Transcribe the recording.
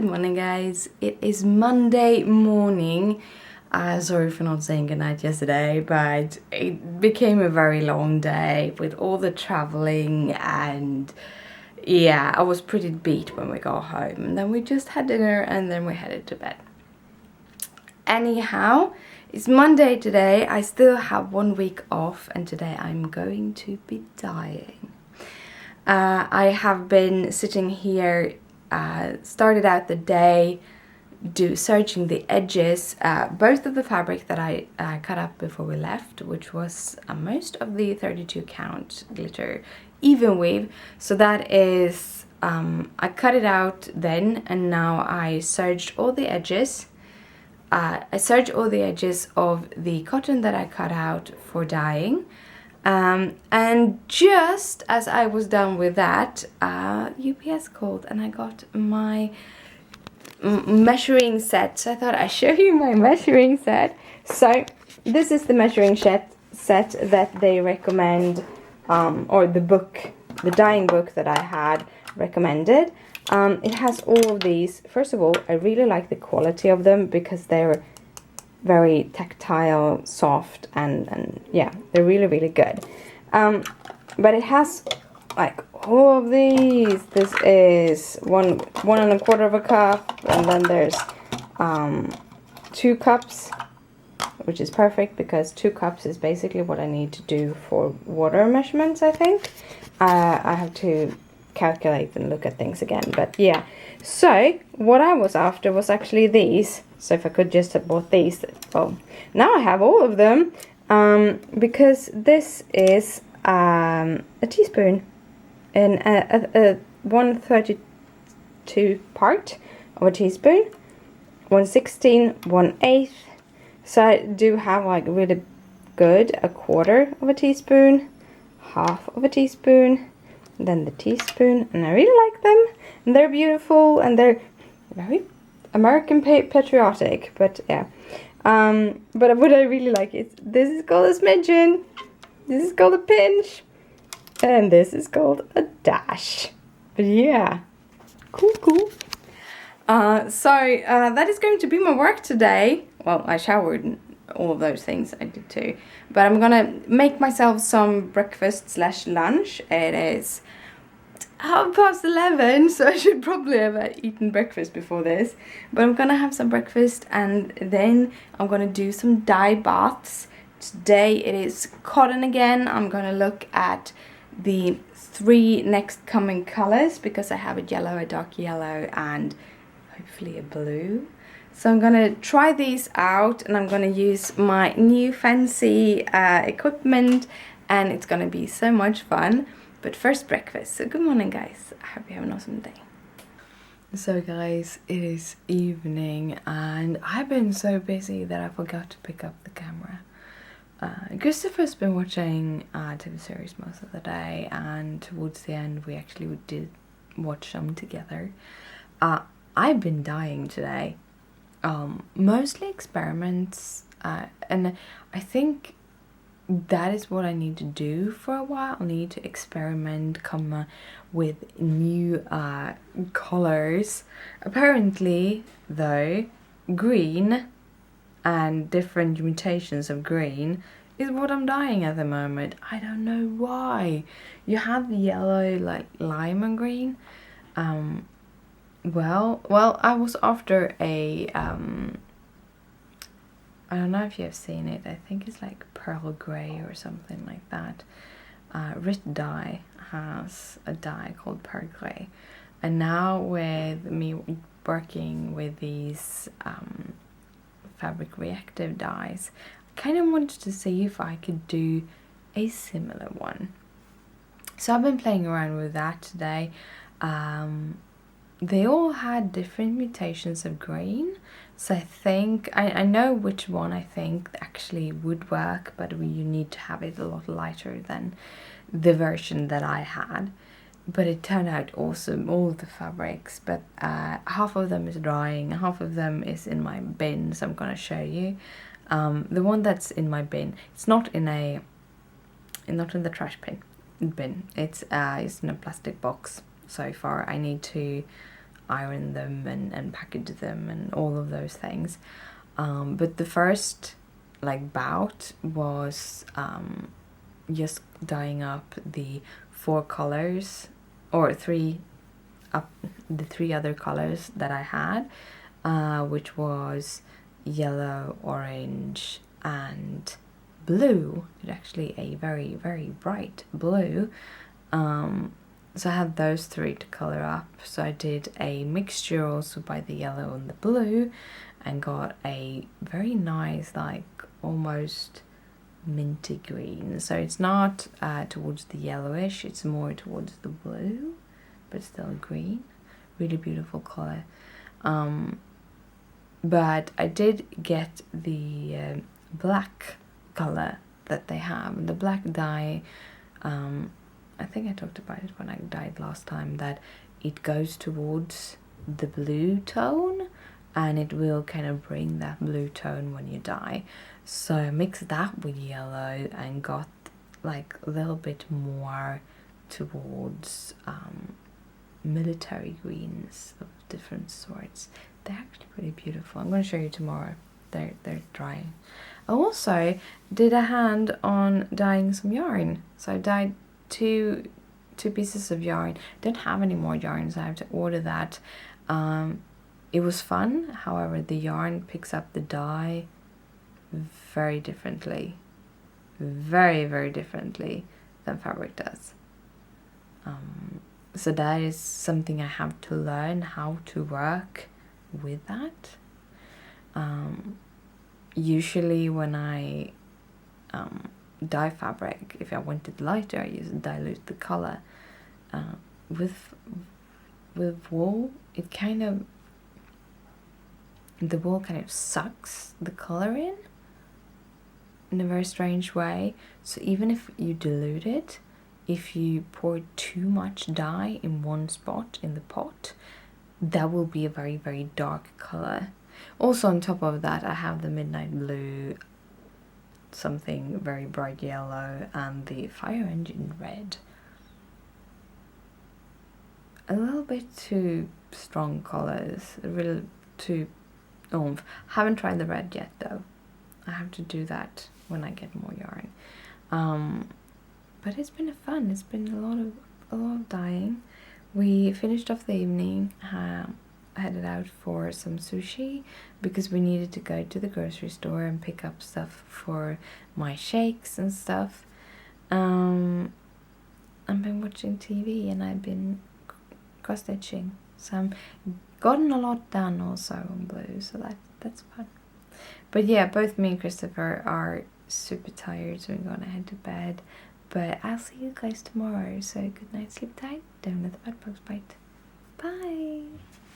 Good morning, guys. It is Monday morning. Sorry for not saying goodnight yesterday, but it became a very long day with all the traveling, and yeah, I was pretty beat when we got home. And then we just had dinner and then we headed to bed. Anyhow, it's Monday today. I still have 1 week off, and today I'm going to be dyeing. I have been sitting here, started out the day searching the edges, both of the fabric that I cut up before we left, which was most of the 32 count glitter even weave. So that is, I cut it out then, and now I serged all the edges. I serged all the edges of the cotton that I cut out for dyeing. And just as I was done with that, UPS called and I got my measuring set. So I thought I'd show you my measuring set. So this is the measuring set that they recommend, or the dyeing book that I had recommended. It has all of these. First of all, I really like the quality of them because they're very tactile, soft, and yeah, they're really good. But it has like all of these. This is one and a quarter of a cup, and then there's 2 cups, which is perfect because 2 cups is basically what I need to do for water measurements, I think. I have to calculate and look at things again, but yeah. So what I was after was actually these. So if I could just have bought these, well, now I have all of them, because this is a teaspoon in a 1/32 part of a teaspoon, 1/16, 1/8. So I do have like really good, a quarter of a teaspoon, half of a teaspoon, then the teaspoon, and I really like them, and they're beautiful, and they're very American patriotic, but yeah. But what I really like is this is called a smidgen, this is called a pinch, and this is called a dash. But yeah, cool. So that is going to be my work today. Well, I showered and all of those things I did too, but I'm gonna make myself some breakfast / lunch. It is 11:30, so I should probably have eaten breakfast before this, but I'm gonna have some breakfast and then I'm gonna do some dye baths. Today it is cotton again. I'm gonna look at the 3 next coming colors because I have a yellow, a dark yellow, and hopefully a blue. So I'm gonna try these out, and I'm gonna use my new fancy equipment, and it's gonna be so much fun. But first, breakfast. So good morning, guys. I hope you have an awesome day. So guys, it is evening and I've been so busy that I forgot to pick up the camera. Christopher's been watching TV series most of the day, and towards the end we actually did watch some together. I've been dyeing today. Mostly experiments, and I think that is what I need to do for a while. I need to experiment, with new colors. Apparently, though, green and different mutations of green is what I'm dyeing at the moment. I don't know why. You have the yellow, like lime green. Well, I was after a I don't know if you have seen it. I think it's like pearl grey or something like that. Rit Dye has a dye called pearl grey, and now with me working with these fabric reactive dyes, I kind of wanted to see if I could do a similar one. So I've been playing around with that today. They all had different mutations of green, so I think I know which one I think actually would work, but you need to have it a lot lighter than the version that I had. But it turned out awesome, all of the fabrics, but half of them is drying, half of them is in my bin, so I'm gonna show you. The one that's in my bin, it's not in the trash bin. It's in a plastic box so far. I need to iron them and package them and all of those things. But the first like bout was just dyeing up the 4 colors, or the 3 other colors that I had, which was yellow, orange and blue. It's actually a very, very bright blue. So I had those 3 to color up. So I did a mixture also by the yellow and the blue and got a very nice, like almost minty green. So it's not towards the yellowish, it's more towards the blue, but still green. Really beautiful color. But I did get the black color that they have. The black dye, I think I talked about it when I dyed last time, that it goes towards the blue tone and it will kind of bring that blue tone when you dye. So I mixed that with yellow and got like a little bit more towards military greens of different sorts. They're actually pretty beautiful. I'm going to show you tomorrow. They're drying. I also did a hand on dyeing some yarn. So I dyed two pieces of yarn. Don't have any more yarn, so I have to order that. It was fun. However, the yarn picks up the dye very differently. Very, very differently than fabric does. So that is something I have to learn how to work with that. Usually when I dye fabric, if I want it lighter, I use dilute the color. With wool, the wool kind of sucks the color in a very strange way. So even if you dilute it, if you pour too much dye in one spot in the pot, that will be a very, very dark color. Also on top of that, I have the midnight blue, something very bright yellow, and the fire engine red. A little bit too strong colors, a little too oomph. Haven't tried the red yet though. I have to do that when I get more yarn. But it's been fun. It's been a lot of dyeing. We finished off the evening, headed out for some sushi because we needed to go to the grocery store and pick up stuff for my shakes and stuff. I've been watching TV and I've been cross-stitching, so I'm gotten a lot done also on blue, so that's fun. But yeah, both me and Christopher are super tired, so we're gonna head to bed. But I'll see you guys tomorrow, so good night, sleep tight, don't let the bed bugs bite. Bye!